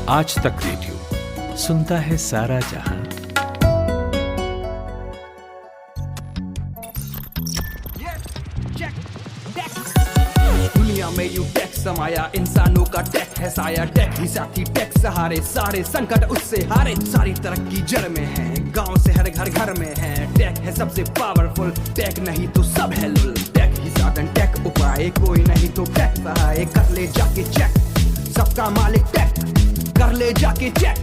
आज तक रेडियो सुनता है सारा जहां। दुनिया में यू टेक समाया, इंसानों का टेक है साया। टेक ही साथी, टेक सहारे, सारे संकट उससे हारे। सारी तरक्की जड़ में है, गांव से हर घर घर में है। टेक है सबसे पावरफुल, टेक नहीं तो सब है लुल। टेक ही साधन, टेक उपाय, कोई नहीं तो टेक सहाय। कर ले जाके चेक, सबका मालिक टेक। कर ले जाके चेक,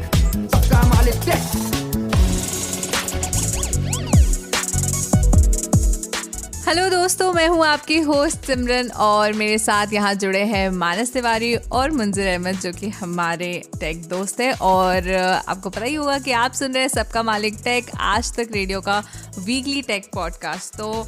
सबका मालिक टेक। हेलो दोस्तों, मैं हूं आपकी होस्ट सिमरन और मेरे साथ यहाँ जुड़े हैं मानस तिवारी और मुंजिर अहमद, जो कि हमारे टेक दोस्त हैं। और आपको पता ही होगा कि आप सुन रहे हैं सबका मालिक टेक, आज तक रेडियो का वीकली टेक पॉडकास्ट। तो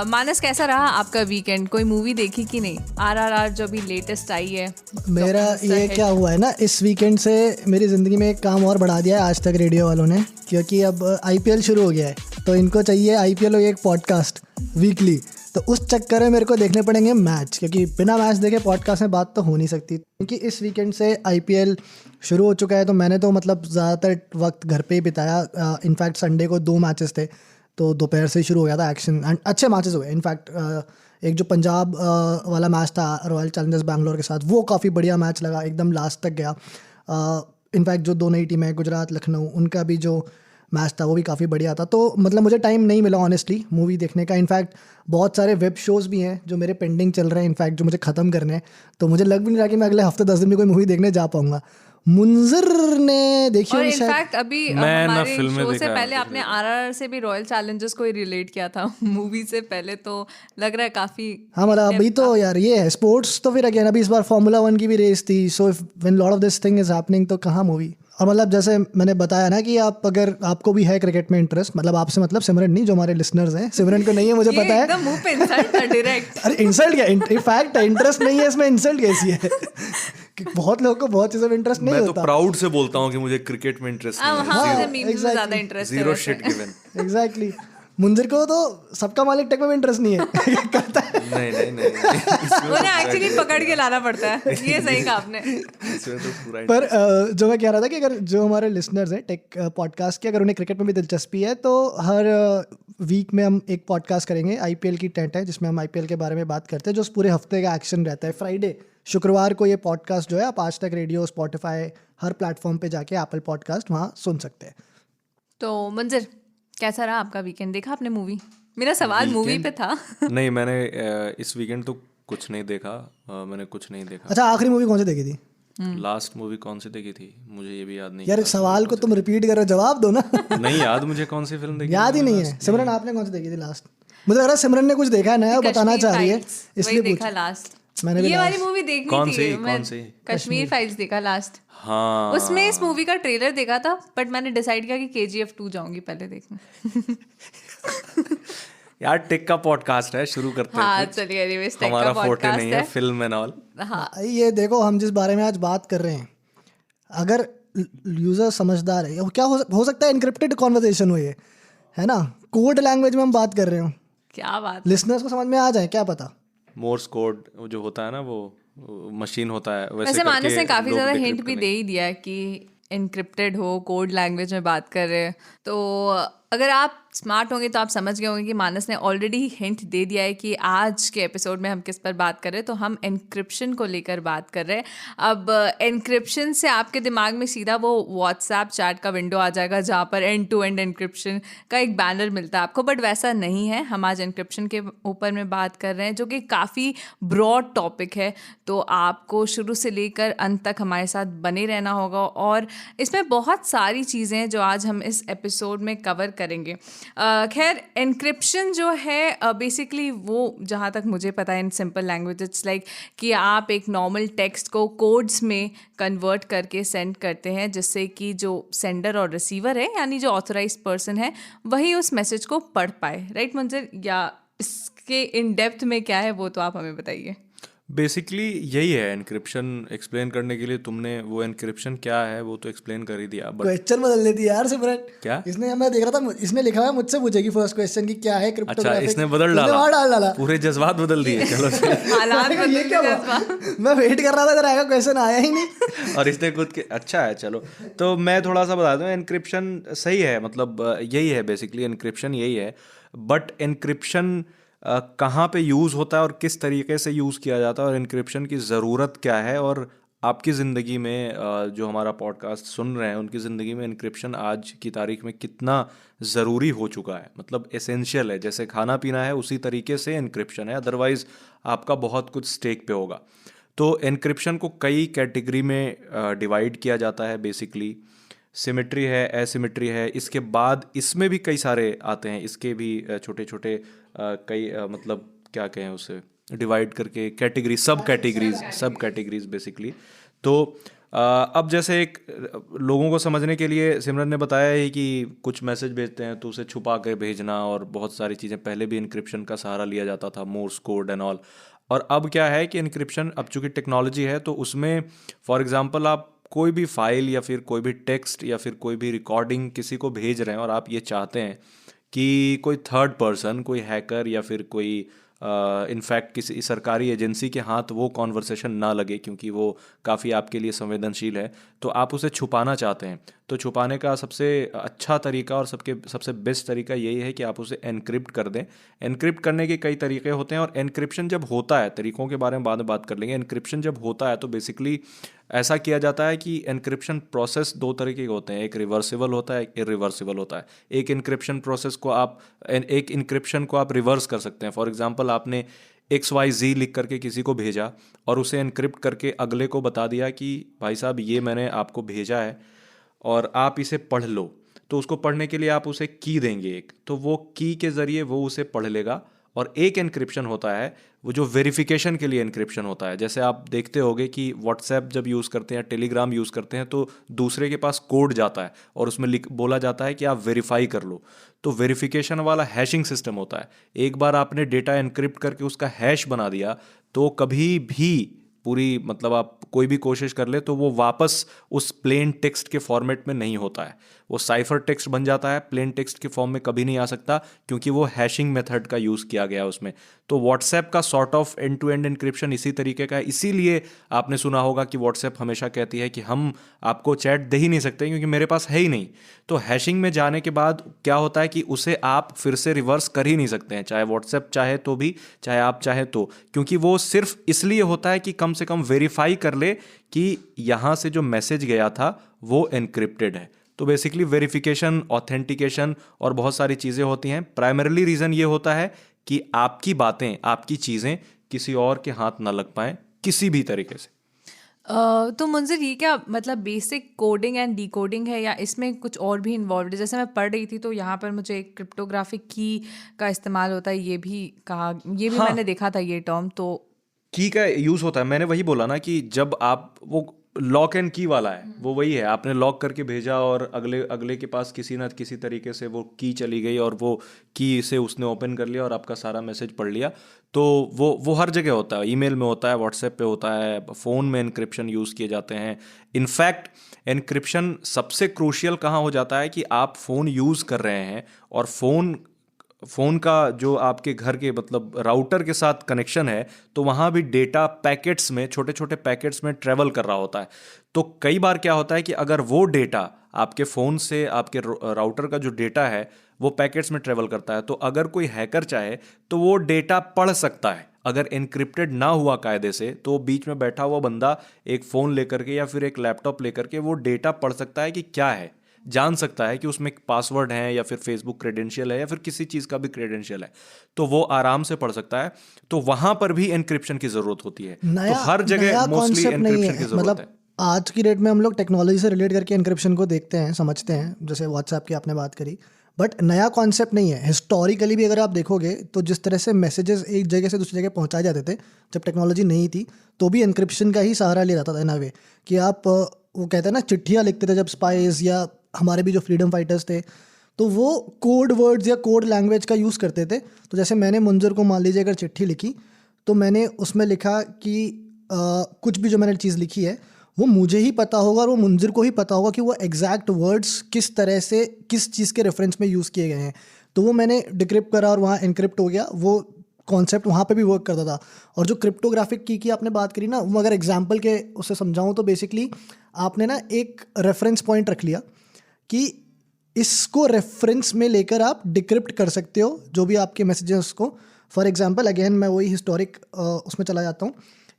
मानस, कैसा रहा आपका वीकेंड? कोई मूवी देखी कि नहीं? RRR जो अभी लेटेस्ट आई है। मेरा ये क्या हुआ है ना, इस वीकेंड से मेरी ज़िंदगी में एक काम और बढ़ा दिया है आज तक रेडियो वालों ने, क्योंकि अब IPL शुरू हो गया है, तो इनको चाहिए IPL और एक पॉडकास्ट वीकली। तो उस चक्कर में मेरे को देखने पड़ेंगे मैच, क्योंकि बिना मैच देखे पॉडकास्ट में बात तो हो नहीं सकती। क्योंकि इस वीकेंड से IPL शुरू हो चुका है, तो मैंने तो मतलब ज़्यादातर वक्त घर पे ही बिताया। इनफैक्ट संडे को 2 मैचेस थे, तो दोपहर से ही शुरू हो गया था एक्शन, एंड अच्छे मैचेस हुए। इनफैक्ट एक जो पंजाब वाला मैच था रॉयल चैलेंजर्स बैंगलोर के साथ, वो काफ़ी बढ़िया मैच लगा, एकदम लास्ट तक गया। इनफैक्ट जो 2 नई टीमें, गुजरात लखनऊ, उनका भी जो मैच था वो भी काफ़ी बढ़िया था। तो मतलब मुझे टाइम नहीं मिला ऑनेस्टली मूवी देखने का। इनफैक्ट बहुत सारे वेब शोज़ भी हैं जो मेरे पेंडिंग चल रहे हैं, इनफैक्ट जो मुझे ख़त्म करने हैं। तो मुझे लग भी नहीं रहा कि मैं अगले हफ्ते 10 दिन में कोई मूवी देखने जा पाऊँगा। मुंजिर ने देखी और होगी शायद। इनफैक्ट अभी हमारे शो से पहले आपने RRR से भी रॉयल चैलेंजर्स को ही रिलेट किया था मूवी से पहले, तो लग रहा है काफ़ी। हाँ मतलब अभी तो यार ये है स्पोर्ट्स, तो फिर अगेन अभी इस बार Formula 1 की भी रेस थी। So if when lot of this thing is happening, तो कहाँ मूवी? और मतलब जैसे मैंने बताया ना कि आप अगर आपको भी है क्रिकेट में इंटरेस्ट, मतलब आपसे मतलब सिमरन नहीं, जो हमारे लिसनर्स हैं, सिमरन को नहीं है मुझे पता है। एकदम मुंह पे इंसल्ट था डायरेक्ट। अरे इंसल्ट क्या, इनफैक्ट इंटरेस्ट नहीं है इसमें, इंसल्ट कैसी है? कि बहुत लोगों को बहुत चीज़ों में इंटरेस्ट नहीं होता। मैं तो प्राउड से बोलता हूँ कि मुझे क्रिकेट में इंटरेस्ट नहीं है। हाँ, मीम्स में ज़्यादा इंटरेस्ट है। 0 shit given। एग्जैक्टली। मुंजिर को तो सबका मालिक टेक में इंटरेस्ट नहीं है। करता है नहीं उन्हें एक्चुअली पकड़ के लाना पड़ता है। ये सही कहा आपने। इसमें तो पूरा पर जो मैं कह रहा था कि अगर जो हमारे लिसनर्स हैं टेक पॉडकास्ट के, अगर उन्हें क्रिकेट में भी दिलचस्पी है, तो हर वीक में हम एक पॉडकास्ट करेंगे। IPL की टेंट है जिसमें हम IPL के बारे में बात करते हैं, जो पूरे हफ्ते का एक्शन रहता है। फ्राइडे शुक्रवार को ये पॉडकास्ट जो है आप आज तक रेडियो, स्पॉटिफाई, हर प्लेटफॉर्म पे जाके एप्पल पॉडकास्ट वहाँ सुन सकते हैं। तो मुंजिर, कैसा रहा आपका वीकेंड? देखा आपने मूवी? मेरा सवाल मूवी पे था। नहीं, मैंने इस वीकेंड तो कुछ नहीं देखा। मैंने कुछ नहीं देखा। अच्छा, आखिरी मूवी कौन सी देखी थी? लास्ट मूवी कौन सी देखी थी मुझे ये भी याद नहीं। यार सवाल को तुम रिपीट करो, जवाब दो ना। नहीं याद मुझे कौन सी फिल्म देखी, याद ही नहीं है। सिमरन आपने कौन सी देखी थी लास्ट? मुझे लग रहा है सिमरन ने कुछ देखा है नया, बताना चाह रही है, इसलिए देखा लास्ट। मैंने भी ये वाली मूवी देखनी कौन थी। सी? मैं कौन सी? कश्मीर फाइल्स देखा लास्ट। हाँ, उसमें इस मूवी का ट्रेलर देखा था, बट मैंने डिसाइड किया कि KGF 2 जाऊंगी पहले देखने। यार टेक का पॉडकास्ट है, शुरू करते हैं। हाँ कुछ। चलिए, एनीवेज टेक हमारा का फोटे पॉडकास्ट नहीं है फिल्म एंड ऑल। हाँ, ये देखो, हम जिस बारे में आज बात कर रहे हैं, अगर यूजर समझदार है, क्या हो सकता है इनक्रिप्टेड कॉन्वर्सेशन हो ये, है ना? कोड लैंग्वेज में हम बात कर रहे हो, क्या बात। लिसनर्स को समझ में आ जाए, क्या पता। मोर्स कोड जो होता है ना, वो मशीन होता है, वैसे मानस ने काफी ज्यादा हिंट भी दे ही दिया है कि इनक्रिप्टेड हो, कोड लैंग्वेज में बात कर रहे हैं। तो अगर आप स्मार्ट होंगे तो आप समझ गए होंगे कि मानस ने ऑलरेडी हिंट दे दिया है कि आज के एपिसोड में हम किस पर बात कर रहे हैं। तो हम एनक्रिप्शन को लेकर बात कर रहे हैं। अब एनक्रिप्शन से आपके दिमाग में सीधा वो व्हाट्सएप चैट का विंडो आ जाएगा जहाँ पर एंड टू एंड एनक्रिप्शन का एक बैनर मिलता है आपको, बट वैसा नहीं है। हम आज एनक्रिप्शन के ऊपर में बात कर रहे हैं, जो कि काफ़ी ब्रॉड टॉपिक है। तो आपको शुरू से लेकर अंत तक हमारे साथ बने रहना होगा, और इसमें बहुत सारी चीज़ें हैं जो आज हम इस एपिसोड में कवर करेंगे। खैर, एनक्रिप्शन जो है बेसिकली वो, जहाँ तक मुझे पता है in simple language, it's like कि आप एक नॉर्मल टेक्स्ट को कोड्स में कन्वर्ट करके सेंड करते हैं, जिससे कि जो सेंडर और रिसीवर है, यानी जो ऑथराइज पर्सन है, वही उस मैसेज को पढ़ पाए। राइट मुंजिर? या इसके इन डेप्थ में क्या है वो तो आप हमें बताइए। बेसिकली यही है एनक्रिप्शन। एक्सप्लेन करने के लिए तुमने वो एनक्रिप्शन क्या है वो तो एक्सप्लेन कर ही दिया, बट क्वेश्चन बदल देती यार सिमरन। क्या? इसने, मैं देख रहा था, इसने लिखा है मुझसे पूछेगी फर्स्ट क्वेश्चन की क्या है अच्छा क्रिप्टोग्राफिक। इसने बदल वहाँ डाल डाला। पूरे जज्बात बदल दिए। चलो हालात ये बदल क्या गए हुआ? जज्बा। मैं वेट कर रहा था तेरा आएगा, क्वेश्चन आया ही नहीं। और इसने खुद के अच्छा है। चलो तो मैं थोड़ा सा बता दूं, एनक्रिप्शन सही है, मतलब यही है बेसिकली, एनक्रिप्शन यही है। बट एनक्रिप्शन कहाँ पे यूज़ होता है और किस तरीके से यूज़ किया जाता है और एनक्रिप्शन की ज़रूरत क्या है, और आपकी ज़िंदगी में जो हमारा पॉडकास्ट सुन रहे हैं उनकी ज़िंदगी में एनक्रिप्शन आज की तारीख में कितना ज़रूरी हो चुका है, मतलब एसेंशियल है। जैसे खाना पीना है उसी तरीके से एनक्रिप्शन है, अदरवाइज़ आपका बहुत कुछ स्टेक पे होगा। तो एनक्रिप्शन को कई कैटेगरी में डिवाइड किया जाता है बेसिकली। सिमेट्री है, एसिमेट्री है, इसके बाद इसमें भी कई सारे आते हैं, इसके भी छोटे छोटे कई मतलब क्या कहें उसे डिवाइड करके कैटेगरी, सब कैटेगरीज बेसिकली। तो अब जैसे एक लोगों को समझने के लिए सिमरन ने बताया है कि कुछ मैसेज भेजते हैं तो उसे छुपा कर भेजना और बहुत सारी चीज़ें, पहले भी इनक्रिप्शन का सहारा लिया जाता था, मोर्स कोड एंड ऑल। और अब क्या है कि इनक्रिप्शन अब चूंकि टेक्नोलॉजी है तो उसमें फॉर एग्जांपल आप कोई भी फाइल या फिर कोई भी टेक्स्ट या फिर कोई भी रिकॉर्डिंग किसी को भेज रहे हैं और आप ये चाहते हैं कि कोई थर्ड पर्सन, कोई हैकर या फिर कोई इनफैक्ट किसी सरकारी एजेंसी के हाथ वो कॉन्वर्सेशन ना लगे क्योंकि वो काफ़ी आपके लिए संवेदनशील है, तो आप उसे छुपाना चाहते हैं। तो छुपाने का सबसे अच्छा तरीका और सबसे बेस्ट तरीका यही है कि आप उसे एनक्रिप्ट कर दें। एनक्रिप्ट करने के कई तरीके होते हैं और एनक्रिप्शन जब होता है, तरीकों के बारे में बाद में बात कर लेंगे। एनक्रिप्शन जब होता है तो बेसिकली ऐसा किया जाता है कि एनक्रिप्शन प्रोसेस दो तरीके के होते हैं, एक रिवर्सिबल होता है, एक इरिवर्सिबल होता है। एक इनक्रिप्शन को आप रिवर्स कर सकते हैं। फॉर एग्जांपल आपने XYZ लिख करके किसी को भेजा और उसे एनक्रिप्ट करके अगले को बता दिया कि भाई साहब ये मैंने आपको भेजा है और आप इसे पढ़ लो। तो उसको पढ़ने के लिए आप उसे की देंगे एक, तो वो की के ज़रिए वो उसे पढ़ लेगा। और एक एनक्रिप्शन होता है वो जो वेरिफिकेशन के लिए एनक्रिप्शन होता है। जैसे आप देखते होंगे कि व्हाट्सएप जब यूज़ करते हैं, टेलीग्राम यूज़ करते हैं तो दूसरे के पास कोड जाता है और उसमें बोला जाता है कि आप वेरीफाई कर लो। तो वेरिफिकेशन वाला हैशिंग सिस्टम होता है। एक बार आपने डेटा एनक्रिप्ट करके उसका हैश बना दिया तो कभी भी पूरी मतलब आप कोई भी कोशिश कर ले तो वो वापस उस प्लेन टेक्स्ट के फॉर्मेट में नहीं होता है, वो साइफर टेक्स्ट बन जाता है, प्लेन टेक्स्ट के फॉर्म में कभी नहीं आ सकता क्योंकि वो हैशिंग मेथड का यूज़ किया गया है उसमें। तो व्हाट्सएप का sort of end to end encryption इसी तरीके का है। इसीलिए आपने सुना होगा कि व्हाट्सएप हमेशा कहती है कि हम आपको चैट दे ही नहीं सकते क्योंकि मेरे पास है ही नहीं। तो हैशिंग में जाने के बाद क्या होता है कि उसे आप फिर से रिवर्स कर ही नहीं सकते हैं, चाहे व्हाट्सएप चाहे तो भी, चाहे आप चाहे तो, क्योंकि वो सिर्फ इसलिए होता है कि कम से कम वेरीफाई कर ले कि यहाँ से जो मैसेज गया था वो एनक्रिप्टेड है। तो बेसिकली वेरिफिकेशन, ऑथेंटिकेशन और बहुत सारी चीज़ें होती हैं। प्राइमरीली रीज़न ये होता है कि आपकी बातें, आपकी चीज़ें किसी और के हाथ ना लग पाएं किसी भी तरीके से। तो मुंज़िर ये क्या मतलब बेसिक कोडिंग एंड डिकोडिंग है या इसमें कुछ और भी इन्वॉल्व है? जैसे मैं पढ़ रही थी तो यहाँ पर मुझे क्रिप्टोग्राफिक की का इस्तेमाल होता है, ये भी कहा, ये भी मैंने देखा था ये टर्म। तो की का यूज़ होता है, मैंने वही बोला ना कि जब आप वो लॉक एंड की वाला है वो वही है, आपने लॉक करके भेजा और अगले के पास किसी ना किसी तरीके से वो की चली गई और वो की से उसने ओपन कर लिया और आपका सारा मैसेज पढ़ लिया। तो वो हर जगह होता है, ईमेल में होता है, व्हाट्सएप पे होता है, फ़ोन में एनक्रिप्शन यूज़ किए जाते हैं। इनफैक्ट एनक्रिप्शन सबसे क्रूशियल कहाँ हो जाता है कि आप फ़ोन यूज़ कर रहे हैं और फ़ोन का जो आपके घर के मतलब राउटर के साथ कनेक्शन है तो वहाँ भी डेटा पैकेट्स में, छोटे छोटे पैकेट्स में ट्रैवल कर रहा होता है। तो कई बार क्या होता है कि अगर वो डेटा आपके फ़ोन से आपके राउटर का जो डेटा है वो पैकेट्स में ट्रैवल करता है, तो अगर कोई हैकर चाहे तो वो डेटा पढ़ सकता है। अगर एनक्रिप्टेड ना हुआ कायदे से तो बीच में बैठा हुआ बंदा एक फ़ोन लेकर के या फिर एक लैपटॉप लेकर के वो डेटा पढ़ सकता है कि क्या है, जान सकता है कि उसमें पासवर्ड है या फिर फेसबुक क्रेडेंशियल है या फिर किसी चीज़ का भी क्रेडेंशियल है, तो वो आराम से पढ़ सकता है। तो वहाँ पर भी एनक्रिप्शन की ज़रूरत होती है। तो हर जगह मोस्टली एनक्रिप्शन की ज़रूरत मतलब है। आज की डेट में हम लोग टेक्नोलॉजी से रिलेट करके एनक्रिप्शन को देखते हैं, समझते हैं, जैसे व्हाट्सएप की आपने बात करी, बट नया कॉन्सेप्ट नहीं है। हिस्टोरिकली भी अगर आप देखोगे तो जिस तरह से मैसेजेस एक जगह से दूसरी जगह पहुंचाए जाते थे जब टेक्नोलॉजी नहीं थी, तो भी एनक्रिप्शन का ही सहारा लिया जाता था इन अ वे कि आप वो कहते हैं ना चिट्ठियाँ लिखते थे जब स्पाइस या हमारे भी जो फ्रीडम फाइटर्स थे तो वो कोड वर्ड्स या कोड लैंग्वेज का यूज़ करते थे। तो जैसे मैंने मुंज़र को मान लीजिए अगर चिट्ठी लिखी तो मैंने उसमें लिखा कि कुछ भी जो मैंने चीज़ लिखी है वो मुझे ही पता होगा और वो मुंजिर को ही पता होगा कि वो एग्जैक्ट वर्ड्स किस तरह से किस चीज़ के रेफरेंस में यूज़ किए गए हैं। तो वो मैंने डिक्रिप्ट करा और वहाँ एनक्रिप्ट हो गया। वो कॉन्सेप्ट वहाँ पे भी वर्क करता था। और जो क्रिप्टोग्राफिक की आपने बात करी ना, वो अगर एग्जांपल के उससे समझाऊँ तो बेसिकली आपने ना एक रेफरेंस पॉइंट रख लिया कि इसको रेफरेंस में लेकर आप डिक्रिप्ट कर सकते हो जो भी आपके मैसेजेस को। फॉर एग्जांपल अगेन मैं वही हिस्टोरिक उसमें चला जाता हूँ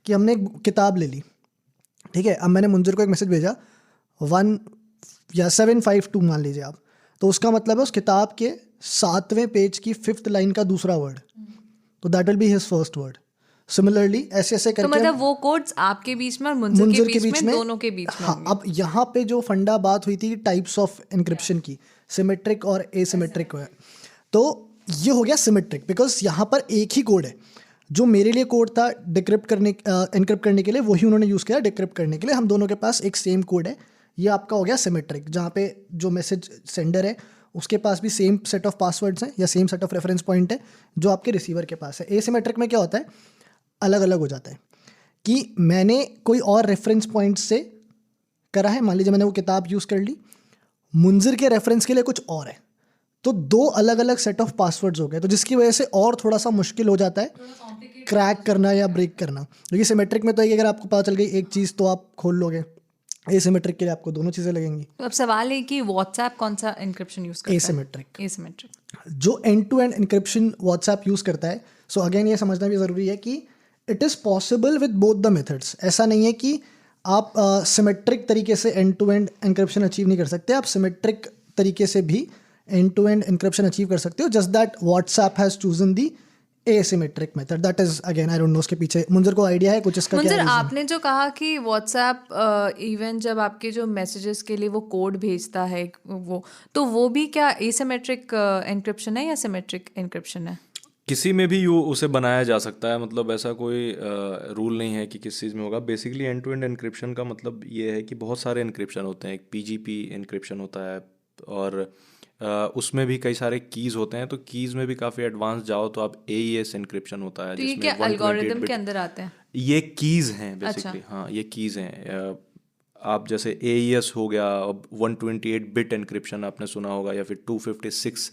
कि हमने एक किताब ले ली, ठीक है। अब मैंने मुंजिर को एक मैसेज भेजा 1 या 752 मान लीजिए आप, तो उसका मतलब है उस किताब के 7वें पेज की 5th लाइन का दूसरा वर्ड, तो that will be his first word. Similarly ऐसे ऐसे करके तो मतलब वो कोड्स आपके बीच में और मुंजिर के बीच में दोनों के बीच में। हाँ, अब यहाँ पे जो फंडा बात हुई थी टाइप्स ऑफ एनक्रिप्शन की, सिमेट्रिक और एसिमेट्रिक है। तो ये हो गया सिमेट्रिक बिकॉज यहाँ पर एक ही कोड है। जो मेरे लिए कोड था डिक्रिप्ट करने एनक्रिप्ट करने के लिए, वही उन्होंने यूज़ किया डिक्रिप्ट करने के लिए। हम दोनों के पास एक सेम कोड है। ये आपका हो गया सिमेट्रिक, जहाँ पे जो मैसेज सेंडर है उसके पास भी सेम सेट ऑफ पासवर्ड्स हैं या same set of reference point है जो आपके रिसीवर के पास है। एसिमेट्रिक में क्या होता है, अलग अलग हो जाता है कि मैंने कोई और रेफरेंस पॉइंट से करा है। मान लीजिए मैंने वो किताब यूज़ कर ली, मुंजिर के रेफरेंस के लिए कुछ और है, तो 2 अलग अलग सेट ऑफ पासवर्ड्स हो गए, तो जिसकी वजह से और थोड़ा सा मुश्किल हो जाता है क्रैक करना या ब्रेक करना। क्योंकि सिमेट्रिक में तो है कि अगर आपको पता चल गई एक चीज़ तो आप खोल लोगे, एसिमेट्रिक के लिए आपको दोनों चीज़ें लगेंगी। तो अब सवाल है कि व्हाट्सएप कौन सा एनक्रिप्शन यूज़ करता है? एसिमेट्रिक। एसिमेट्रिक जो end to end encryption WhatsApp use करता है, सो अगेन ये समझना भी ज़रूरी है कि it is possible with both the methods. ऐसा नहीं है कि आप सिमेट्रिक तरीके से end to end encryption achieve नहीं कर सकते, आप सिमेट्रिक तरीके से भी end to end encryption achieve कर सकते हो। Just that WhatsApp has chosen the asymmetric method. That is again I don't know उसके पीछे मुंजिर को आइडिया है कुछ इसका क्या मुंजिर, reason? आपने जो कहा कि व्हाट्सएप इवन जब आपके जो मैसेजेस के लिए वो कोड भेजता है वो भी क्या एसिमेट्रिक एनक्रिप्शन है या सिमेट्रिक एनक्रिप्शन है? किसी में भी उसे बनाया जा सकता है, मतलब ऐसा कोई रूल नहीं है कि किस चीज़ में होगा। Basically end to end encryption का मतलब ये है कि बहुत सारे एनक्रिप्शन होते हैं। एक पीजीपी एनक्रिप्शन होता है और उसमें भी कई सारे कीज़ होते हैं, तो कीज़ में भी काफ़ी एडवांस जाओ तो आप AES एनक्रिप्शन होता है। तो ये क्या एल्गोरिदम के अंदर आते हैं? ये कीज़ हैं बेसिकली। हाँ, ये कीज़ हैं। आप जैसे AES हो गया, 128 बिट एनक्रिप्शन आपने सुना होगा, या फिर 256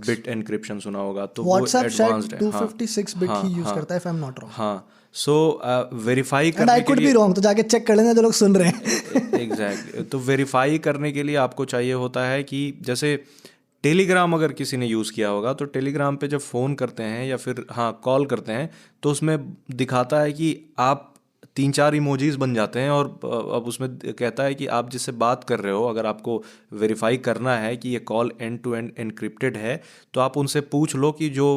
बिट एनक्रिप्शन सुना होगा, तो व्हाट्सएप वो एडवांस्ड है। 256 बिट ही यूज करता है, if I am not wrong. हाँ, सो वेरीफाई करने के लिए, आई कुड बी रॉन्ग, तो जाके चेक कर लेना जो लोग सुन रहे हैं। एग्जैक्टली। तो वेरीफाई करने के लिए आपको चाहिए होता है कि जैसे टेलीग्राम अगर किसी ने यूज़ किया होगा, तो टेलीग्राम पे जब फ़ोन करते हैं या फिर कॉल करते हैं, तो उसमें दिखाता है कि आप 3-4 इमोजीज बन जाते हैं, और अब उसमें कहता है कि आप जिससे बात कर रहे हो, अगर आपको वेरीफाई करना है कि ये call end to end encrypted है, तो आप उनसे पूछ लो कि जो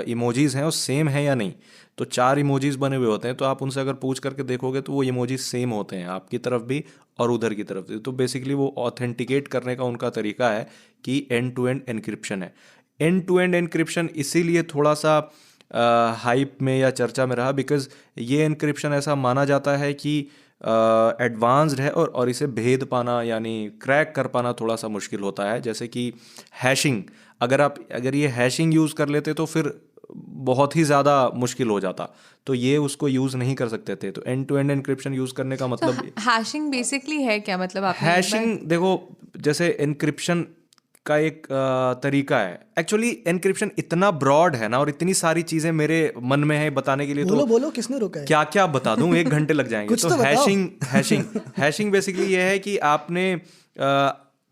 इमोजीज हैं वो सेम है या नहीं। तो 4 इमोजीज बने हुए होते हैं, तो आप उनसे अगर पूछ करके देखोगे तो वो इमोजीज सेम होते हैं, आपकी तरफ भी और उधर की तरफ भी। तो बेसिकली वो ऑथेंटिकेट करने का उनका तरीका है कि एंड टू एंड एनक्रिप्शन है। एंड टू एंड एनक्रिप्शन इसीलिए थोड़ा सा हाइप में या चर्चा में रहा, बिकॉज ये एनक्रिप्शन ऐसा माना जाता है कि एडवांस्ड है और इसे भेद पाना यानी क्रैक कर पाना थोड़ा सा मुश्किल होता है। जैसे कि हैशिंग, अगर ये हैशिंग यूज़ कर लेते तो फिर बहुत ही ज़्यादा मुश्किल हो जाता, तो ये उसको यूज़ नहीं कर सकते थे। तो end to end encryption use करने का मतलब हैशिंग बेसिकली है क्या? मतलब आप हैशिंग देखो, जैसे एनक्रिप्शन का एक तरीका है। एक्चुअली एनक्रिप्शन इतना ब्रॉड है ना, और इतनी सारी चीजें मेरे मन में है बताने के लिए, बोलो तो बोलो, किसने रोका है? क्या क्या बता दूं, 1 घंटे लग जाएंगे। तो हैशिंग बेसिकली ये है कि आपने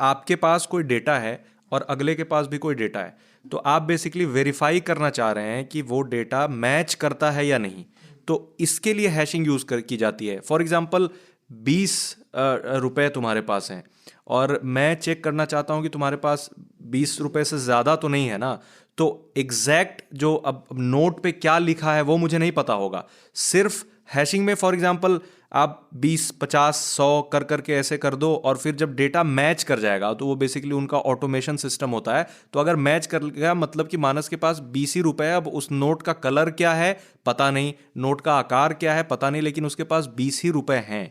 आपके पास कोई डेटा है और अगले के पास भी कोई डेटा है, तो आप बेसिकली वेरीफाई करना चाह रहे हैं कि वो डेटा मैच करता है या नहीं। तो इसके लिए हैशिंग यूज की जाती है। फॉर एग्जाम्पल 20 रुपये तुम्हारे पास हैं और मैं चेक करना चाहता हूं कि तुम्हारे पास 20 रुपये से ज़्यादा तो नहीं है ना, तो एग्जैक्ट जो अब नोट पे क्या लिखा है वो मुझे नहीं पता होगा। सिर्फ हैशिंग में फॉर एग्जांपल आप 20, 50, 100 कर करके ऐसे कर दो, और फिर जब डेटा मैच कर जाएगा, तो वो बेसिकली उनका ऑटोमेशन सिस्टम होता है। तो अगर मैच कर गया, मतलब कि मानस के पास 20 ही रुपये, अब उस नोट का कलर क्या है पता नहीं, नोट का आकार क्या है पता नहीं, लेकिन उसके पास 20 ही रुपये हैं।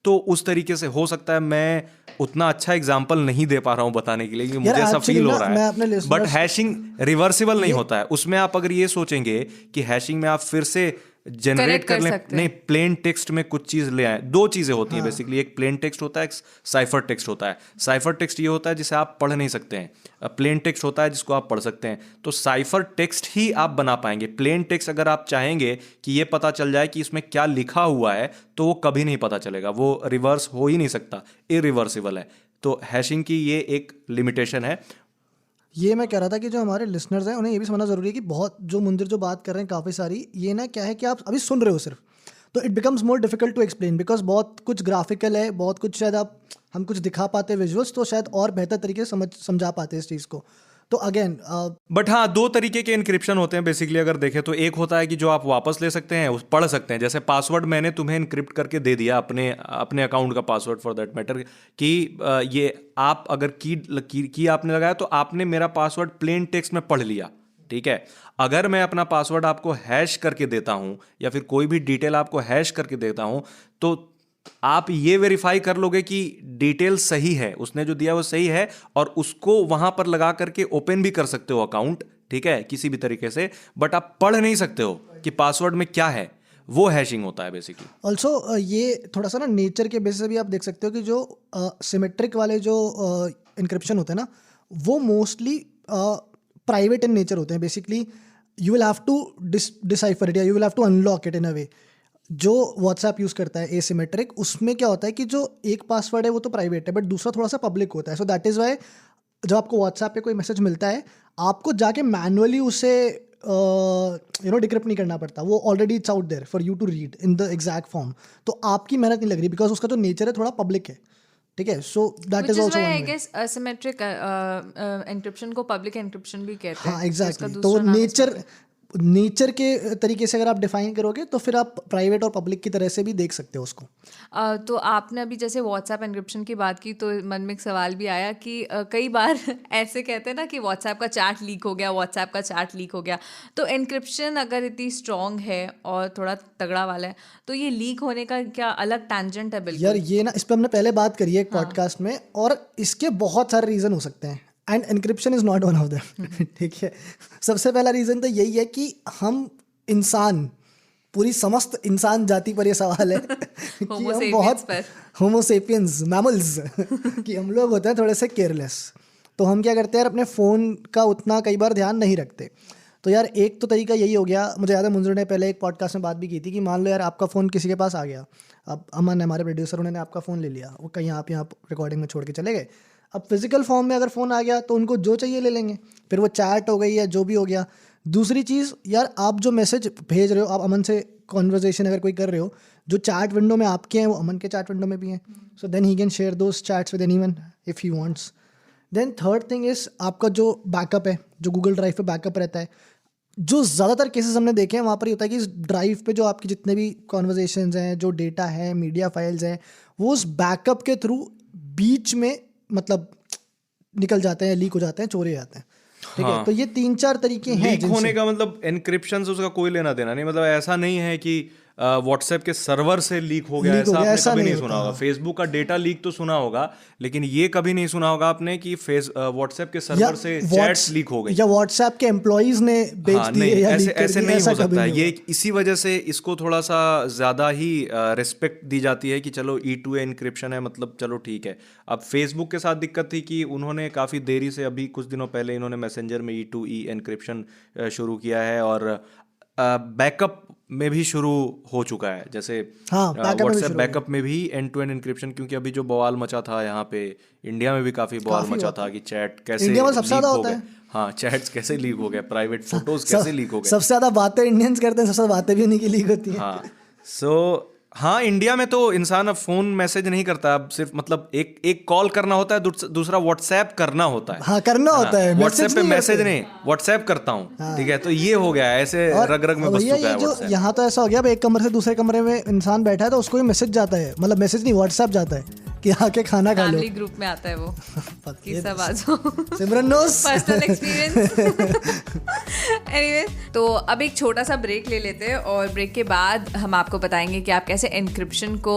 तो उस तरीके से हो सकता है, मैं उतना अच्छा एग्जाम्पल नहीं दे पा रहा हूं बताने के लिए, क्योंकि मुझे ऐसा फील हो रहा है। बट हैशिंग रिवर्सिबल नहीं होता है। उसमें आप अगर ये सोचेंगे कि हैशिंग में आप फिर से जनरेट कर लें, नहीं प्लेन टेक्स्ट में कुछ चीज़ ले आए। दो चीज़ें होती हैं बेसिकली, एक प्लेन टेक्स्ट होता है, एक साइफर टेक्स्ट होता है। साइफर टेक्स्ट ये होता है जिसे आप पढ़ नहीं सकते हैं, प्लेन टेक्स्ट होता है जिसको आप पढ़ सकते हैं। तो साइफर टेक्स्ट ही आप बना पाएंगे। प्लेन टेक्स्ट अगर आप चाहेंगे कि ये पता चल जाए कि इसमें क्या लिखा हुआ है तो वो कभी नहीं पता चलेगा, वो रिवर्स हो ही नहीं सकता, इरिवर्सिबल है। तो हैशिंग की ये एक लिमिटेशन है। ये मैं कह रहा था कि जो हमारे लिसनर्स हैं उन्हें ये भी समझना ज़रूरी है कि बहुत जो मुंदिर जो बात कर रहे हैं काफ़ी सारी, ये ना क्या है कि आप अभी सुन रहे हो सिर्फ, तो it becomes more difficult to explain because बहुत कुछ ग्राफिकल है, बहुत कुछ शायद हम कुछ दिखा पाते हैं विजुअल्स, तो शायद और बेहतर तरीके से समझा पाते हैं इस चीज़ को। तो अगेन बट हाँ, दो तरीके के इनक्रिप्शन होते हैं बेसिकली अगर देखें तो। एक होता है कि जो आप वापस ले सकते हैं, उस पढ़ सकते हैं। जैसे पासवर्ड मैंने तुम्हें इनक्रिप्ट करके दे दिया, अपने अकाउंट का पासवर्ड फॉर दैट मैटर, कि ये आप अगर की आपने लगाया तो आपने मेरा पासवर्ड प्लेन टेक्स्ट में पढ़ लिया, ठीक है। अगर मैं अपना पासवर्ड आपको हैश करके देता हूं या फिर कोई भी डिटेल आपको हैश करके देता हूं, तो आप ये वेरीफाई कर लोगे कि डिटेल सही है, उसने जो दिया वो सही है, और उसको वहां पर लगा करके ओपन भी कर सकते हो अकाउंट, ठीक है, किसी भी तरीके से। बट आप पढ़ नहीं सकते हो कि पासवर्ड में क्या है। वो हैशिंग होता है बेसिकली। ऑल्सो ये थोड़ा सा ना नेचर के बेसिस से भी आप देख सकते हो कि जो सिमेट्रिक वाले जो इनक्रिप्शन होते हैं ना, वो मोस्टली प्राइवेट इन नेचर होते हैं। Basically you will have to decipher it या you will have to unlock it in a way. जो व्हाट्सएप यूज़ करता है एसिमेट्रिक, उसमें क्या होता है कि जो एक पासवर्ड है वो तो प्राइवेट है बट दूसरा थोड़ा सा पब्लिक होता है। सो दैट इज़ वाई जब आपको व्हाट्सएप पे कोई मैसेज मिलता है, आपको जाके मैनुअली उसे डिक्रिप्ट नहीं करना पड़ता, वो already it's out there for you to read in the exact form. तो आपकी मेहनत नहीं लग रही बिकॉज उसका जो नेचर है थोड़ा पब्लिक है, ठीक है। So that is also I guess asymmetric encryption को पब्लिक एन्क्रिप्शन भी कहते हैं। हाँ एग्जैक्टली। तो नेचर के तरीके से अगर आप डिफाइन करोगे तो फिर आप प्राइवेट और पब्लिक की तरह से भी देख सकते हो उसको। तो आपने अभी जैसे व्हाट्सएप एन्क्रिप्शन की बात की तो मन में एक सवाल भी आया कि कई बार ऐसे कहते हैं ना कि व्हाट्सएप का चैट लीक हो गया, व्हाट्सएप का चैट लीक हो गया। तो एन्क्रिप्शन अगर इतनी स्ट्रॉन्ग है और थोड़ा तगड़ा वाला है, तो ये लीक होने का क्या अलग टैंजेंट है? बिल्कुल यार, ये ना इस पर हमने पहले बात करी है एक पॉडकास्ट में, और इसके बहुत सारे रीज़न हो सकते हैं end encryption is not one of them, ठीक है। सबसे पहला रीज़न तो यही है कि हम इंसान, पूरी समस्त इंसान जाति पर ये सवाल है कि हम बहुत होमोसेपियंस मैमल्स कि हम लोग होते हैं थोड़े से केयरलेस। तो हम क्या करते हैं यार, अपने फ़ोन का उतना कई बार ध्यान नहीं रखते। तो यार एक तो तरीका यही हो गया, मुझे याद है मुंजर ने पहले एक पॉडकास्ट में बात भी की थी कि मान लो यार आपका फ़ोन किसी के पास आ गया, अब अमन हमारे प्रोड्यूसर, उन्होंने आपका फ़ोन ले लिया, वो कहीं आप यहाँ रिकॉर्डिंग में छोड़ के चले गए। अब फिजिकल फॉर्म में अगर फ़ोन आ गया तो उनको जो चाहिए ले लेंगे, फिर वो चैट हो गई या जो भी हो गया। दूसरी चीज़ यार, आप जो मैसेज भेज रहे हो, आप अमन से कॉन्वर्जेशन अगर कोई कर रहे हो, जो चैट विंडो में आपके हैं वो अमन के चैट विंडो में भी हैं। So then he can share those chats with anyone if he wants. Then third thing is आपका जो बैकअप है, जो गूगल ड्राइव पे बैकअप रहता है, जो ज़्यादातर केसेस हमने देखे हैं वहाँ पर ये होता है कि इस ड्राइव पे जो आपकी जितने भी कॉन्वर्जेशंस हैं, जो डेटा है, मीडिया फाइल्स हैं, वो उस बैकअप के थ्रू बीच में मतलब निकल जाते हैं, लीक हो जाते हैं, चोरी जाते हैं, ठीक है। तो ये 3-4 तरीके हैं लीक होने का। मतलब एनक्रिप्शन से उसका कोई लेना देना नहीं। मतलब ऐसा नहीं है कि व्हाट्सएप के सर्वर से लीक हो गया, ऐसा आपने कभी नहीं सुना होगा। फेसबुक का डेटा लीक तो सुना होगा, लेकिन ये कभी नहीं सुना होगा आपने कि व्हाट्सएप के सर्वर से चैट्स लीक हो गई या व्हाट्सएप के एम्प्लॉइज ने बेच दिए या लीक कर ऐसे नहीं हो सकता है। ये इसी वजह से इसको थोड़ा सा ज़्यादा ही रिस्पेक्ट दी जाती है कि चलो E2A एनक्रिप्शन है, मतलब चलो ठीक है। अब फेसबुक के साथ दिक्कत थी कि उन्होंने काफ़ी देरी से, अभी कुछ दिनों पहले इन्होंने मैसेंजर में E2E एनक्रिप्शन शुरू किया है, और बैकअप में भी शुरू हो चुका है। जैसे व्हाट्सएप बैकअप में भी एंड टू एंड एनक्रिप्शन, क्योंकि अभी जो बवाल मचा था यहाँ पे इंडिया में भी काफी बवाल मचा था कि चैट कैसे लीक हो गए। हाँ, चैट्स कैसे लीक हो गए, प्राइवेट फोटोज कैसे लीक हो गए। सबसे ज्यादा बातें इंडियंस करते हैं, सबसे ज्यादा बातें भी उन्हीं की लीक होती है। हाँ, सो हाँ, इंडिया में तो इंसान अब फोन मैसेज नहीं करता, अब सिर्फ मतलब एक कॉल करना होता है, दूसरा व्हाट्सएप करना होता है। हाँ, करना होता है, व्हाट्सएप पे मैसेज नहीं, व्हाट्सएप करता हूँ, ठीक है। तो ये हो गया है, ऐसे रग रग में बस चुका है व्हाट्सएप। यहाँ तो ऐसा हो गया, एक कमरे से दूसरे कमरे में इंसान बैठा है तो उसको भी मैसेज जाता है, मतलब मैसेज नहीं, व्हाट्सएप जाता है कि आके खाना खा लो। फैमिली ग्रुप में आता है वो कि सब आ जाओ। सिमरन नोस पर्सनल एक्सपीरियंस। एनीवे, तो अब एक छोटा सा ब्रेक ले लेते हैं और ब्रेक के बाद हम आपको बताएंगे कि आप कैसे एनक्रिप्शन को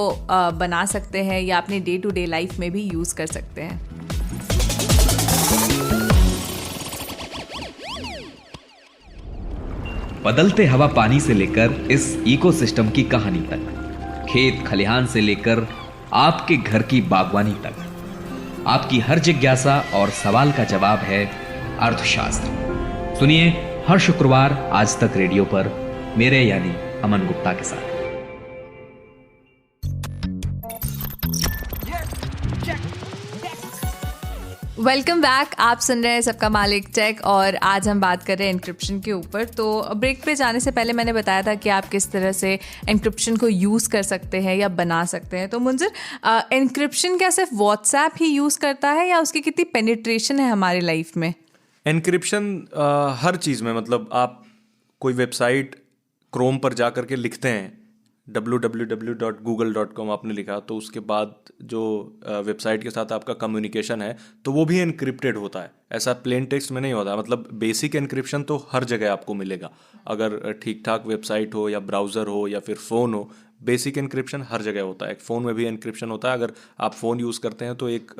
बना सकते हैं या अपने डे टू डे लाइफ में भी यूज़ कर सकते हैं। बदलते हवा पानी से लेकर इस इकोसिस्टम की कहानी तक, खेत खलिहान से लेकर आपके घर की बागवानी तक, आपकी हर जिज्ञासा और सवाल का जवाब है अर्थशास्त्र। सुनिए हर शुक्रवार आज तक रेडियो पर, मेरे यानी अमन गुप्ता के साथ। Welcome back. आप सुन रहे हैं सबका मालिक टेक और आज हम बात कर रहे हैं एन्क्रिप्शन के ऊपर। तो ब्रेक पे जाने से पहले मैंने बताया था कि आप किस तरह से एन्क्रिप्शन को यूज़ कर सकते हैं या बना सकते हैं। तो मुंजर, एन्क्रिप्शन क्या सिर्फ व्हाट्सएप ही यूज़ करता है या उसकी कितनी पेनिट्रेशन है हमारी लाइफ में? एनक्रिप्शन हर चीज़ में, मतलब आप कोई वेबसाइट क्रोम पर जा कर के लिखते हैं www.google.com आपने लिखा, तो उसके बाद जो वेबसाइट के साथ आपका कम्युनिकेशन है तो वो भी एनक्रिप्टेड होता है। ऐसा प्लेन टेक्स्ट में नहीं होता। मतलब बेसिक एनक्रिप्शन तो हर जगह आपको मिलेगा, अगर ठीक ठाक वेबसाइट हो या ब्राउज़र हो या फिर फ़ोन हो, बेसिक एनक्रिप्शन हर जगह होता है। फ़ोन में भी एनक्रिप्शन होता है। अगर आप फ़ोन यूज़ करते हैं तो एक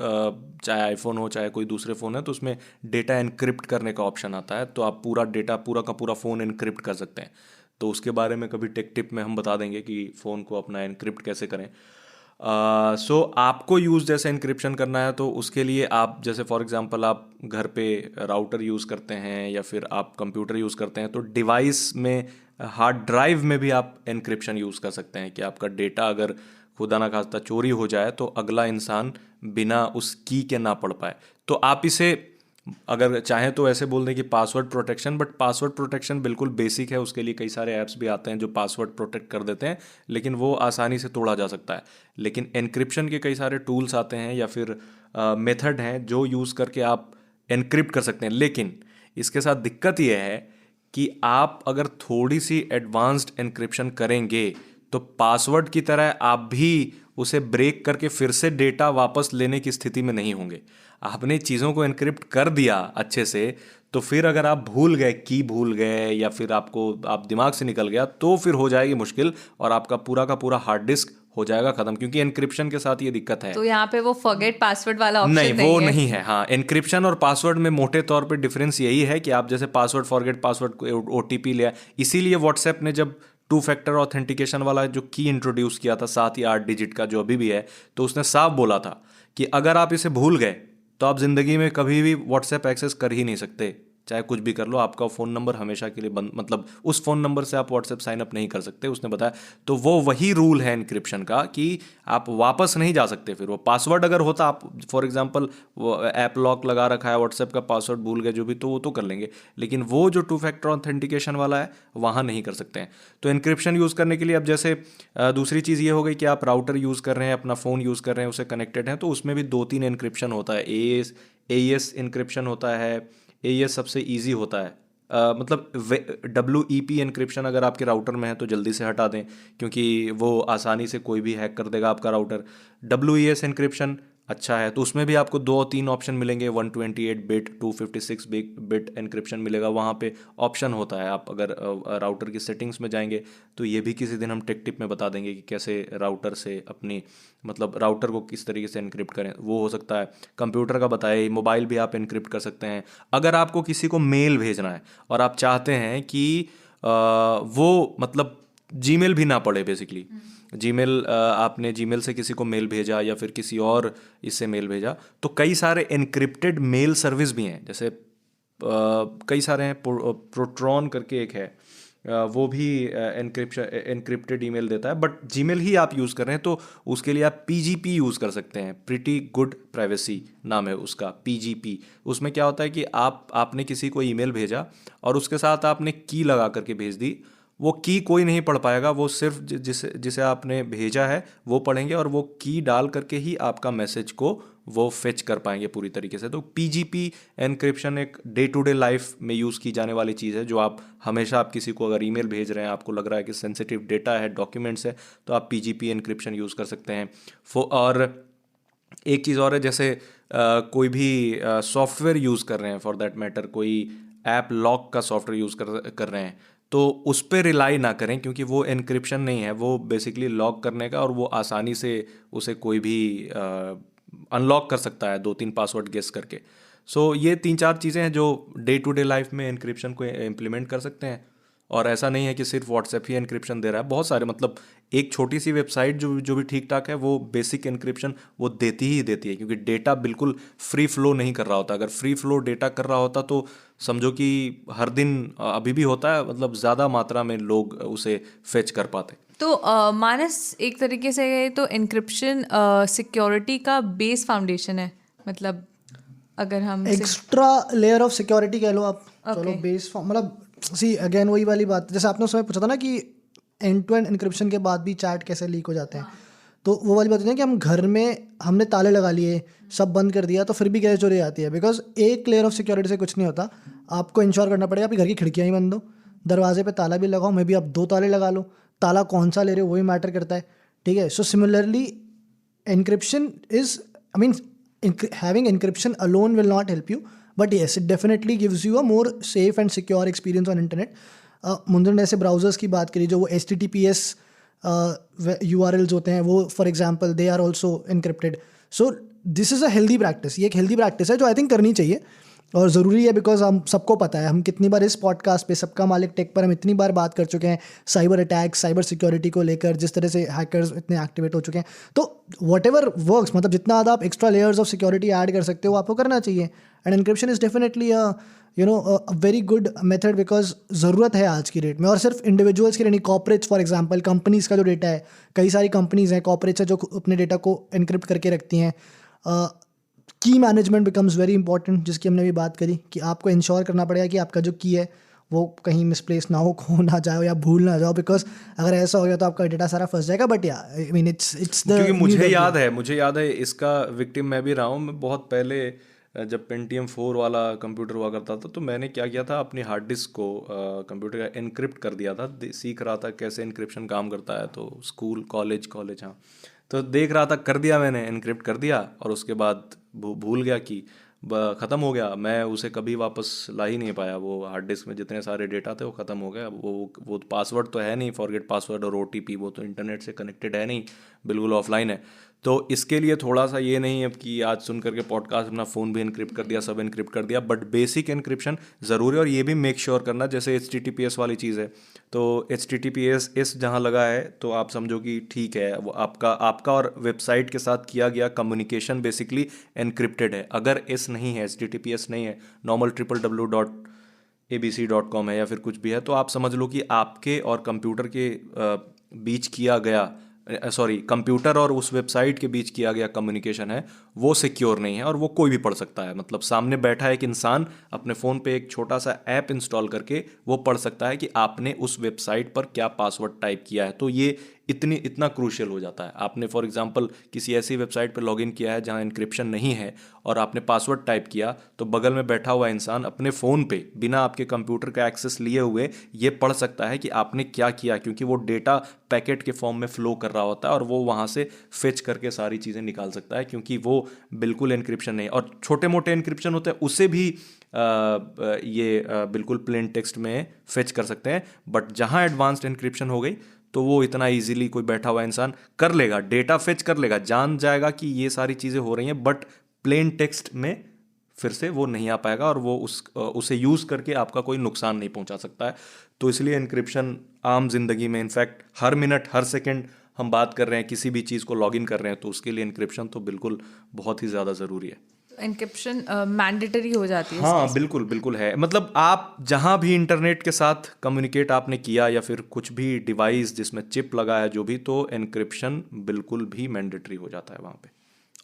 चाहे आईफोन हो चाहे कोई दूसरे फ़ोन है, तो उसमें डेटा एनक्रिप्ट करने का ऑप्शन आता है, तो आप पूरा डेटा पूरा का पूरा फ़ोन एनक्रिप्ट कर सकते हैं। तो उसके बारे में कभी टेक टिप में हम बता देंगे कि फ़ोन को अपना एनक्रिप्ट कैसे करें। सो आपको यूज़ जैसे एनक्रिप्शन करना है तो उसके लिए आप जैसे फॉर एग्जांपल आप घर पे राउटर यूज़ करते हैं या फिर आप कंप्यूटर यूज़ करते हैं, तो डिवाइस में हार्ड ड्राइव में भी आप एनक्रिप्शन यूज़ कर सकते हैं कि आपका डेटा अगर खुदा ना खास्ता चोरी हो जाए तो अगला इंसान बिना उस की के ना पढ़ पाए। तो आप इसे अगर चाहें तो ऐसे बोल दें कि password protection, but password protection बिल्कुल बेसिक है। उसके लिए कई सारे ऐप्स भी आते हैं जो पासवर्ड प्रोटेक्ट कर देते हैं, लेकिन वो आसानी से तोड़ा जा सकता है। लेकिन एनक्रिप्शन के कई सारे टूल्स आते हैं या फिर मेथड हैं जो यूज़ करके आप एनक्रिप्ट कर सकते हैं। लेकिन इसके साथ दिक्कत यह है कि आप अगर थोड़ी सी एडवांस्ड एनक्रिप्शन करेंगे तो पासवर्ड की तरह आप भी उसे ब्रेक करके फिर से डेटा वापस लेने की स्थिति में नहीं होंगे। आपने चीज़ों को एनक्रिप्ट कर दिया अच्छे से, तो फिर अगर आप भूल गए, की भूल गए या फिर आप दिमाग से निकल गया, तो फिर हो जाएगी मुश्किल और आपका पूरा का पूरा हार्ड डिस्क हो जाएगा खत्म, क्योंकि एनक्रिप्शन के साथ ये दिक्कत है। तो यहाँ पे वो फॉरगेट पासवर्ड वाला ऑप्शन नहीं, वो नहीं है। हाँ, एनक्रिप्शन और पासवर्ड में मोटे तौर पे डिफरेंस यही है कि आप जैसे पासवर्ड फॉरगेट पासवर्ड OTP लिया, इसीलिए व्हाट्सएप ने जब 2 फैक्टर ऑथेंटिकेशन वाला जो की इंट्रोड्यूस किया था 7 या 8 डिजिट का जो अभी भी है, तो उसने साफ बोला था कि अगर आप इसे भूल गए तो आप ज़िंदगी में कभी भी व्हाट्सएप एक्सेस कर ही नहीं सकते, चाहे कुछ भी कर लो। आपका फ़ोन नंबर हमेशा के लिए बंद, मतलब उस फ़ोन नंबर से आप व्हाट्सएप साइन अप नहीं कर सकते, उसने बताया। तो वो वही रूल है एनक्रिप्शन का कि आप वापस नहीं जा सकते। फिर वो पासवर्ड अगर होता, आप फॉर एग्जांपल वो ऐप लॉक लगा रखा है, व्हाट्सएप का पासवर्ड भूल गए जो भी, तो वो तो कर लेंगे, लेकिन वो जो 2 फैक्टर ऑथेंटिकेशन वाला है वहाँ नहीं कर सकते हैं। तो एनक्रिप्शन यूज़ करने के लिए अब जैसे दूसरी चीज़ ये हो गई कि आप राउटर यूज़ कर रहे हैं, अपना फ़ोन यूज़ कर रहे हैं, उसे कनेक्टेड हैं, तो उसमें भी 2-3 एनक्रिप्शन होता है। AES एनक्रिप्शन होता है। AES सबसे ईजी होता है, मतलब WEP एनक्रिप्शन अगर आपके राउटर में है तो जल्दी से हटा दें, क्योंकि वो आसानी से कोई भी हैक कर देगा आपका राउटर। WES एनक्रिप्शन अच्छा है, तो उसमें भी आपको 2-3 ऑप्शन मिलेंगे, 128 बिट, 256 बिट एनक्रिप्शन मिलेगा। वहाँ पे ऑप्शन होता है, आप अगर राउटर की सेटिंग्स में जाएंगे तो ये भी किसी दिन हम टेक टिप में बता देंगे कि कैसे राउटर से अपनी, मतलब राउटर को किस तरीके से एनक्रिप्ट करें, वो हो सकता है। कंप्यूटर का बताया, मोबाइल भी आप एनक्रिप्ट कर सकते हैं। अगर आपको किसी को मेल भेजना है और आप चाहते हैं कि वो मतलब जीमेल भी ना पढ़े, बेसिकली जीमेल, आपने जीमेल से किसी को मेल भेजा या फिर किसी और इससे मेल भेजा, तो कई सारे एनक्रिप्टेड मेल सर्विस भी हैं। जैसे कई सारे हैं, प्रोट्रॉन करके एक है, वो भी एनक्रिप्टेड ईमेल देता है, बट जीमेल ही आप यूज़ कर रहे हैं तो उसके लिए आप PGP यूज़ कर सकते हैं। प्रीटी गुड प्राइवेसी नाम है उसका, PGP। उसमें क्या होता है कि आपने किसी को ईमेल भेजा और उसके साथ आपने की लगा करके भेज दी, वो की कोई नहीं पढ़ पाएगा, वो सिर्फ जिसे आपने भेजा है वो पढ़ेंगे और वो की डाल करके ही आपका मैसेज को वो फेच कर पाएंगे पूरी तरीके से। तो PGP एनक्रिप्शन एक डे टू डे लाइफ में यूज़ की जाने वाली चीज़ है, जो आप हमेशा, आप किसी को अगर ईमेल भेज रहे हैं, आपको लग रहा है कि सेंसिटिव डेटा है, डॉक्यूमेंट्स है, तो आप PGP एनक्रिप्शन यूज़ कर सकते हैं। और एक चीज़ और है, जैसे कोई भी सॉफ्टवेयर यूज़ कर रहे हैं, फॉर दैट मैटर कोई ऐप लॉक का सॉफ्टवेयर यूज़ कर रहे हैं, तो उस पर रिलाई ना करें, क्योंकि वो एनक्रिप्शन नहीं है, वो बेसिकली लॉक करने का, और वो आसानी से उसे कोई भी अनलॉक कर सकता है 2-3 पासवर्ड गेस करके। सो ये 3-4 चीज़ें हैं जो डे टू डे लाइफ में एनक्रिप्शन को इम्प्लीमेंट कर सकते हैं। और ऐसा नहीं है कि सिर्फ व्हाट्सएप ही एनक्रिप्शन दे रहा है, बहुत सारे मतलब एक छोटी सी वेबसाइट जो भी ठीक ठाक है वो बेसिक एनक्रिप्शन वो देती ही देती है, क्योंकि डेटा बिल्कुल फ्री फ्लो नहीं कर रहा होता। अगर फ्री फ्लो डेटा कर रहा होता तो समझो कि हर दिन अभी भी होता है, मतलब ज़्यादा मात्रा में लोग उसे फेच कर पाते। तो मानस एक तरीके से तो एनक्रिप्शन सिक्योरिटी का बेस फाउंडेशन है, मतलब अगर हम एक्स्ट्रा लेयर ऑफ सिक्योरिटी कह लो आप। चलो बेस मतलब सी अगेन वही वाली बात, जैसे आपने उस समय पूछा था ना कि एंड टू एंड एनक्रिप्शन के बाद भी चैट कैसे लीक हो जाते हैं, तो वो वाली बात होती है कि हम घर में हमने ताले लगा लिए, सब बंद कर दिया, तो फिर भी कैसे चोरी आती है। बिकॉज एक लेयर ऑफ सिक्योरिटी से कुछ नहीं होता, आपको इंश्योर करना पड़ेगा आपके घर की खिड़कियाँ ही बंद हो, दरवाजे पे ताला भी लगाओ, मे बी आप 2 ताले लगा लो, ताला कौन सा ले रहे हो वही मैटर करता है, ठीक है। So similarly encryption is I mean having encryption alone will not help you, but yes, it definitely gives you a more safe and secure experience on internet. मुंदर ने ऐसे ब्राउजर्स की बात करी जो वो HTTPS URLs होते हैं, वो for example they are also encrypted. So this is a healthy practice. ये एक healthy practice है जो आई थिंक करनी चाहिए और ज़रूरी है, बिकॉज हम सबको पता है, हम कितनी बार इस पॉडकास्ट पे सबका मालिक टेक पर हम इतनी बार बात कर चुके हैं साइबर अटैक्स, साइबर सिक्योरिटी को लेकर, जिस तरह से हैकर्स इतने एक्टिवेट हो चुके हैं। तो वट एवर वर्क्स, मतलब जितना ज़्यादा आप extra layers of security add कर सकते हो आपको करना चाहिए। End encryption is definitely a very good method, because ज़रूरत है आज की डेट में। और सिर्फ इंडिविजुअल्स की नहीं, कॉर्पोरेट्स फॉर एग्जाम्पल, कंपनीज़ का जो डेटा है, कई सारी कंपनीज़ हैं कॉर्पोरेट्स है जो अपने डेटा को एनक्रिप्ट करके रखती हैं। की मैनेजमेंट बिकम्स वेरी इंपॉर्टेंट, जिसकी हमने भी बात करी कि आपको इंश्योर करना पड़ेगा कि आपका जो की है वो कहीं मिसप्लेस ना हो, खो ना जाओ या भूल ना जाओ, बिकॉज अगर ऐसा हो गया तो आपका डेटा सारा फंस जाएगा। बट या आई मीन इट्स द, क्योंकि मुझे याद है इसका विक्टिम मैं भी रहा हूँ। मैं बहुत पहले जब Pentium 4 वाला कंप्यूटर हुआ करता था तो मैंने क्या किया था, अपनी हार्ड डिस्क को कंप्यूटर का एनक्रिप्ट कर दिया था। सीख रहा था कैसे एनक्रिप्शन काम करता है, तो स्कूल कॉलेज हाँ, तो देख रहा था, कर दिया मैंने, एनक्रिप्ट कर दिया और उसके बाद भूल गया कि ख़त्म हो गया। मैं उसे कभी वापस ला ही नहीं पाया। वो हार्ड डिस्क में जितने सारे डेटा थे वो ख़त्म हो गया। वो पासवर्ड तो है नहीं, फॉरगेट पासवर्ड और OTP, वो तो इंटरनेट से कनेक्टेड है नहीं, बिल्कुल ऑफलाइन है। तो इसके लिए थोड़ा सा ये नहीं है कि आज सुन करके पॉडकास्ट अपना फ़ोन भी एनक्रिप्ट कर दिया, सब एनक्रिप्ट कर दिया, बट बेसिक एनक्रिप्शन ज़रूरी है। और ये भी मेक श्योर करना, जैसे HTTPS वाली चीज़ है, तो HTTPS जहाँ लगा है तो आप समझो कि ठीक है, वो आपका और वेबसाइट के साथ किया गया कम्युनिकेशन बेसिकली एनक्रिप्टेड है। अगर S नहीं है, HTTPS नहीं है, नॉर्मल www.abc.com है या फिर कुछ भी है, तो आप समझ लो कि आपके और कंप्यूटर के बीच किया गया कंप्यूटर और उस वेबसाइट के बीच किया गया कम्युनिकेशन है वो सिक्योर नहीं है और वो कोई भी पढ़ सकता है। मतलब सामने बैठा एक इंसान अपने फ़ोन पे एक छोटा सा ऐप इंस्टॉल करके वो पढ़ सकता है कि आपने उस वेबसाइट पर क्या पासवर्ड टाइप किया है। तो ये इतना क्रूशियल हो जाता है। आपने फॉर एग्जांपल किसी ऐसी वेबसाइट पर लॉगिन किया है जहां इनक्रिप्शन नहीं है और आपने पासवर्ड टाइप किया, तो बगल में बैठा हुआ इंसान अपने फ़ोन पे बिना आपके कंप्यूटर का एक्सेस लिए हुए ये पढ़ सकता है कि आपने क्या किया, क्योंकि वो डेटा पैकेट के फॉर्म में फ्लो कर रहा होता है और वो वहाँ से फेच करके सारी चीज़ें निकाल सकता है, क्योंकि वो बिल्कुल एनक्रिप्शन नहीं। और छोटे मोटे एनक्रिप्शन होते हैं उसे भी बिल्कुल प्लेन टेक्स्ट में फेच कर सकते हैं, बट जहाँ एडवांस्ड एनक्रिप्शन हो गई तो वो इतना इजीली कोई बैठा हुआ इंसान कर लेगा, डेटा फेच कर लेगा, जान जाएगा कि ये सारी चीज़ें हो रही हैं, बट प्लेन टेक्स्ट में फिर से वो नहीं आ पाएगा और वो उसे यूज़ करके आपका कोई नुकसान नहीं पहुंचा सकता है। तो इसलिए एनक्रिप्शन आम जिंदगी में इनफैक्ट हर मिनट हर सेकंड हम बात कर रहे हैं, किसी भी चीज़ को लॉगिन कर रहे हैं, तो उसके लिए एनक्रिप्शन तो बिल्कुल बहुत ही ज़्यादा ज़रूरी है। एनक्रिप्शन मैंडेटरी हो जाती है। हाँ बिल्कुल बिल्कुल है। मतलब आप जहाँ भी इंटरनेट के साथ कम्युनिकेट आपने किया या फिर कुछ भी डिवाइस जिसमें चिप लगा है जो भी, तो एनक्रिप्शन बिल्कुल भी मैंडेटरी हो जाता है वहाँ पे,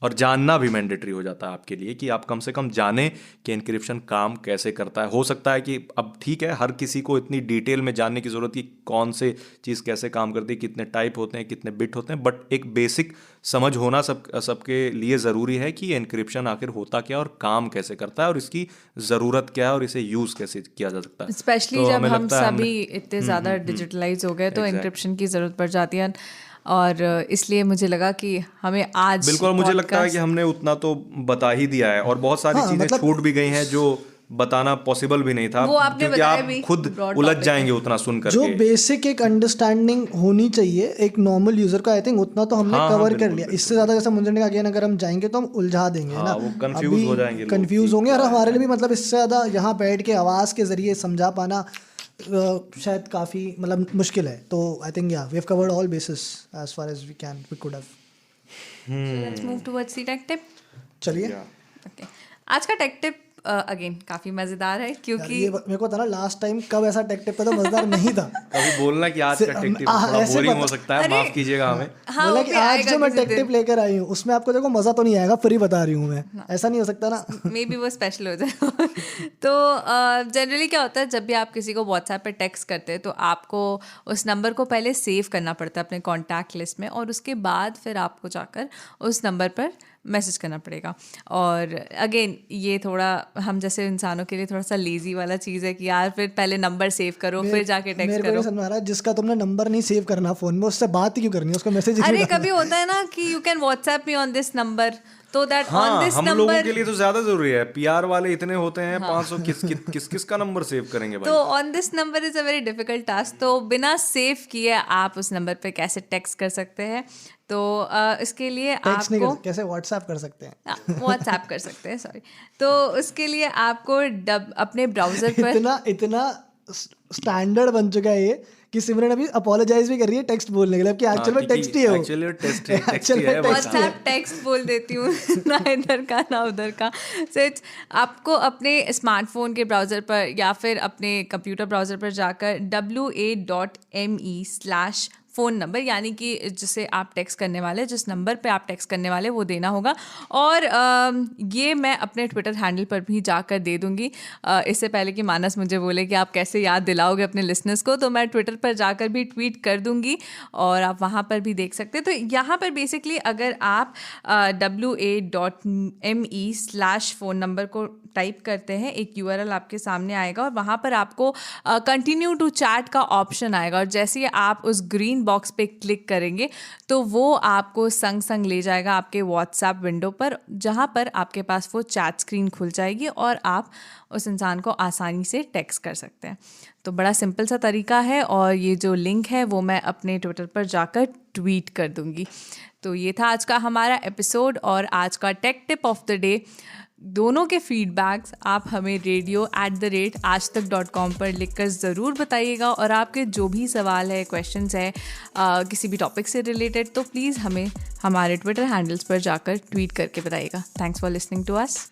और जानना भी मैंडेटरी हो जाता है आपके लिए कि आप कम से कम जानें कि एनक्रिप्शन काम कैसे करता है। हो सकता है कि अब ठीक है, हर किसी को इतनी डिटेल में जानने की ज़रूरत है कि कौन से चीज़ कैसे काम करती है, कितने टाइप होते हैं, कितने बिट होते हैं, बट एक बेसिक समझ होना सबके लिए ज़रूरी है कि एनक्रिप्शन आखिर होता क्या और काम कैसे करता है और इसकी ज़रूरत क्या है और इसे यूज़ कैसे किया जा सकता है। स्पेशली जब हम सभी इतने ज़्यादा डिजिटलाइज हो गए तो एनक्रिप्शन की ज़रूरत पड़ जाती है, और इसलिए मुझे लगा कि हमें आज बिल्कुल, मुझे लगता है कि हमने उतना तो बता ही दिया है और बहुत सारी चीज़ें छूट भी गई हैं जो बताना पॉसिबल भी नहीं था, क्योंकि आप खुद उलझ जाएंगे उतना सुनकर। जो बेसिक एक अंडरस्टैंडिंग होनी चाहिए एक नॉर्मल यूजर का, आई थिंक उतना तो हमने कवर कर लिया। इससे ज्यादा जैसा मुंजन ने कहा, अगर हम जाएंगे तो हम उलझा देंगे ना, वो कंफ्यूज हो जाएंगे, कंफ्यूज होंगे। और हमारे लिए भी मतलब इससे ज्यादा यहाँ बैठ के आवाज के जरिए समझा पाना शायद काफ़ी मतलब मुश्किल है. तो I think we have covered all basis as far as we could have. Let's move towards the tech tip. चलिए. ओके, आज का टेक टिप अगेन काफ़ी मज़ेदार है क्योंकि ये मेरे को था ना लास्ट टाइम कब ऐसा टेक टिप था तो मज़ेदार नहीं था. कभी बोलना कि आज का टेक टिप थोड़ा ऐसे बोरिंग पता- हो सकता है, माफ कीजिएगा हमें. हाँ, बोला वो कि भी आज आएगा जो मैं किसी टेक टिप दिन. लेकर आई हूँ उसमें आपको देखो मज़ा तो नहीं आएगा, फ्री बता रही हूँ मैं. ऐसा नहीं हो सकता ना. मे बी वो स्पेशल हो जाए. तो जनरली क्या होता है, जब भी आप किसी को व्हाट्सएप पे टेक्स्ट करते हैं तो आपको उस नंबर को पहले सेव करना पड़ता है अपने कॉन्टैक्ट लिस्ट में, और उसके बाद फिर आपको जाकर उस नंबर पर मैसेज करना पड़ेगा. और अगेन ये थोड़ा हम जैसे इंसानों के लिए थोड़ा सा लेजी वाला चीज़ है कि यार फिर पहले नंबर सेव करो फिर जाके टेक्स्ट मेरे को करो. नहीं समझ आ रहा जिसका तुमने नंबर नहीं सेव करना फोन में उससे बात ही क्यों करनी है, उसको मैसेज अरे कभी होता है ना कि you can WhatsApp me on this number, तो दैट ऑन हाँ, दिस हम लोगों नंबर. के लिए तो ज्यादा जरूरी है. पीआर वाले इतने होते हैं 500 किस का नंबर सेव करेंगे भाई. तो on this number is a very difficult task. तो बिना सेव किए आप उस नंबर पे कैसे टेक्स्ट कर सकते हैं? तो इसके लिए टेक्स्ट नहीं आपको कर, कैसे व्हाट्सएप कर सकते हैं. व्हाट्सएप कर सकते हैं, सॉरी. तो उसके लिए आपको अपने ब्राउज़र पर इतना स्टैंडर्ड बन चुका है ये कि सिमरन अभी अपोलोजाइज भी कर रही है टेक्स्ट बोलने के लिए कि एक्चुअल में टेक्स्ट ही है वो. एक्चुअली टेक्स्ट Actual ही में है. text बस. व्हाट्सएप टेक्स्ट बोल देती हूँ. ना इधर का ना उधर का. सो आपको अपने स्मार्टफोन के ब्राउज़र पर या फिर अपने कंप्यूटर ब्राउज़र पर जाकर wa.me/फ़ोन नंबर, यानी कि जिसे आप टेक्स्ट करने वाले, जिस नंबर पे आप टेक्स्ट करने वाले वो देना होगा. और ये मैं अपने ट्विटर हैंडल पर भी जाकर दे दूँगी. इससे पहले कि मानस मुझे बोले कि आप कैसे याद दिलाओगे अपने लिसनर्स को, तो मैं ट्विटर पर जाकर भी ट्वीट कर दूँगी और आप वहाँ पर भी देख सकते हैं. तो यहाँ पर बेसिकली अगर आप wa.me/फ़ोन नंबर को टाइप करते हैं, एक URL आपके सामने आएगा और वहाँ पर आपको कंटिन्यू टू चैट का ऑप्शन आएगा. और जैसे ही आप उस ग्रीन बॉक्स पे क्लिक करेंगे तो वो आपको संग संग ले जाएगा आपके व्हाट्सएप विंडो पर, जहाँ पर आपके पास वो चैट स्क्रीन खुल जाएगी और आप उस इंसान को आसानी से टेक्स्ट कर सकते हैं. तो बड़ा सिंपल सा तरीका है और ये जो लिंक है वो मैं अपने ट्विटर पर जाकर ट्वीट कर दूँगी. तो ये था आज का हमारा एपिसोड और आज का take tip of the day. दोनों के फीडबैक्स आप हमें radio@aajtak.com पर लिखकर ज़रूर बताइएगा. और आपके जो भी सवाल है, क्वेश्चंस है किसी भी टॉपिक से रिलेटेड, तो प्लीज़ हमें हमारे ट्विटर हैंडल्स पर जाकर ट्वीट करके बताइएगा. Thanks for listening to us.